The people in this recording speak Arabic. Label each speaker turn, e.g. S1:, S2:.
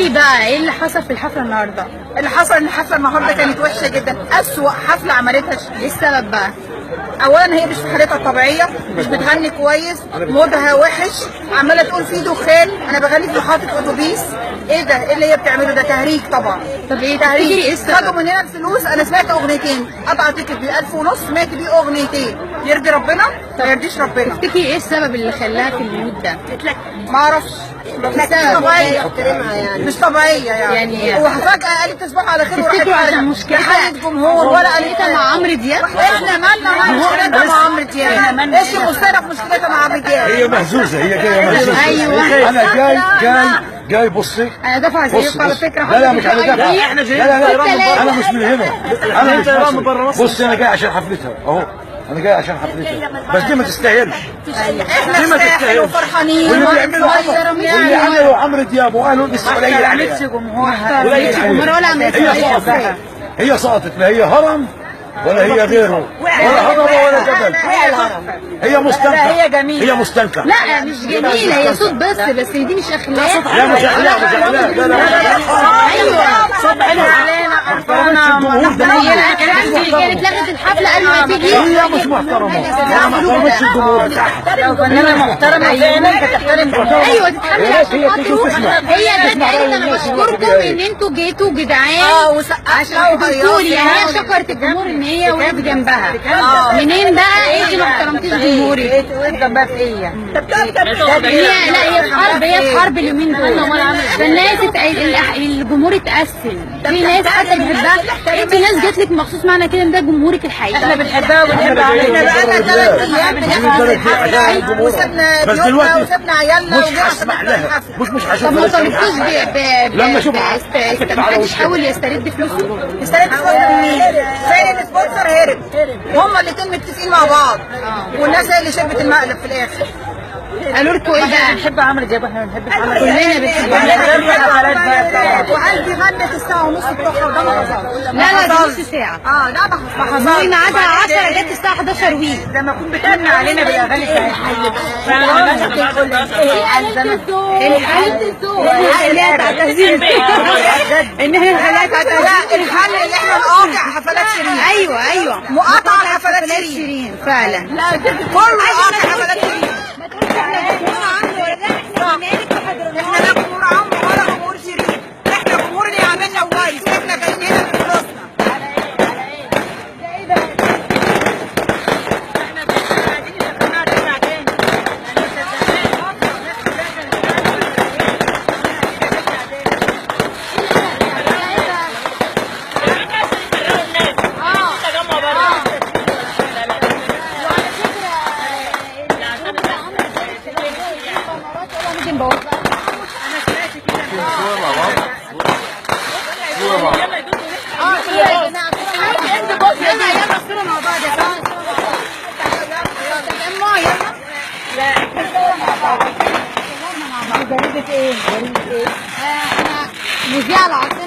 S1: لي بقى ايه اللي حصل في الحفله النهارده؟
S2: اللي حصل ان الحفله النهارده كانت وحشه جدا، اسوأ حفله عملتها
S1: ايه السبب بقى؟
S2: اولا هي مش في حالتها الطبيعيه، مش بتغني كويس، مودها وحش، عماله تقول في دخان، انا بغني في محطه اتوبيس. ايه ده؟ ايه اللي هي بتعمله ده؟ تهريج طبعا.
S1: طب ايه
S2: تهريج؟
S1: ايه السبب؟
S2: خدوا مننا الفلوس. انا سمعت اغنيتين، قطع تيكت ب 1500، سمعت بيه اغنيتين. يرضي ربنا؟ ما يرضيش ربنا.
S1: تفتكري ايه السبب اللي خلاها في المود ده؟
S2: ما اعرفش، مش طبيعيه، مش طبيعيه
S1: يعني
S2: وفجاه قالت تصبحوا على خير وراحت
S1: تفتكروا عشان
S2: خارجة.
S1: مشكلتها
S2: حالة جمهور ولا قالتها
S1: مع عمرو دياب؟
S2: احنا مالنا مشكلتها مع عمرو دياب؟ ايش المشكله في مشكلتها مع عمرو دياب؟
S3: هي مهزوزه، هي جايه مهزوزه.
S1: ايوه
S3: انا جاي بصي.
S2: انا دافع زيكم على فكره.
S3: لا مش انا دافع،
S1: احنا
S3: لا انا مش من هنا، انا مش مصري. بصي انا جاي عشان حفلتها اهو، انا جاي عشان حفلتها، بس دي ما تستاهلش.
S2: احنا نستاهل وفرحانين
S3: واللي عملوا عمرو دياب وقالوا لسه قليل
S2: ما
S3: عليها.
S2: عملتش جمهور.
S1: جمهور ولا عملت
S3: هي سقطت، لا هي هرم ولا هي غيره، ولا هضبه ولا جبل. هي مستنكره،
S2: هي جميله،
S3: هي مستنكره.
S1: لا مش جميله، هي صوت بس دي مش اخلاق.
S3: لا مش اخلاق، مش اخلاق، لا
S1: ايوه
S2: صوت حلو علينا.
S1: هي كانت لغت الحفله قبل ما تيجي.
S3: هي مش محترمه، هي ما احترمتش الجمهور بتاعها.
S2: لو فنانه محترمه فعلا بتحترم جمهورها.
S1: ايوه تتحمل عشان خاطره. هي جت قالت انا بشكركم ان انتوا جيتوا جدعان عشان حضرتوا لي. يعني هي شكرت الجمهور ان هي وقفت جنبها. منين بقى انت ما احترمتيش جمهوري؟
S2: وقفت جنبها في ايه يعني؟
S1: هي في حرب، هي في حرب اليومين دول. فالناس الجمهور اتقسم، في ناس حتى بتحبها. انت ناس جات لك مخصوص، معنى كده ان ده جمهورك الحقيقي.
S2: احنا بنحبها وبنحب عملنا. بقالنا 3 ايام بنحضر الحفله وسبنا بيوتنا وسبنا عيالنا
S3: مش هسمح لها، مش هشوف.
S1: طب ما طالبتوش
S3: لما اشوف
S1: محدش حاول يسترد فلوسه؟
S2: استلمت فلوس من مين؟ فين السبونسر؟ هرب. هما الاثنين متفقين مع بعض، والناس هي اللي شربت المقلب في الاخر.
S1: قالوا لكم ايه بقى؟
S2: بنحب عمرو دياب، احنا بنحب عمرو دياب
S1: كلنا بنحب
S2: عمرو دياب. وقلبي غنت الساعه ونص بتوعها وده ما حصلش.
S1: لا دي نص ساعة.
S2: لا ما حصلش.
S1: ميعادها 10، جت الساعة 11 وي.
S2: لما كنت بتغني علينا بالاغاني بتاعتها.
S1: الحالة الذوق اللي تعتذر ان هي الحالات
S2: لا الحل اللي احنا نقاطع حفلات شيرين.
S1: ايوه
S2: مقاطعه لحفلات شيرين
S1: فعلا.
S2: لا كله قاطع حفلات شيرين. احنا لا جمهور عمرو ولا جمهور شيرين، احنا جمهور اللي عملنا كويس، احنا جايين هنا بفلوسنا.
S1: جريدة ايه؟ جريدة ايه؟ انا مذيعة العصر.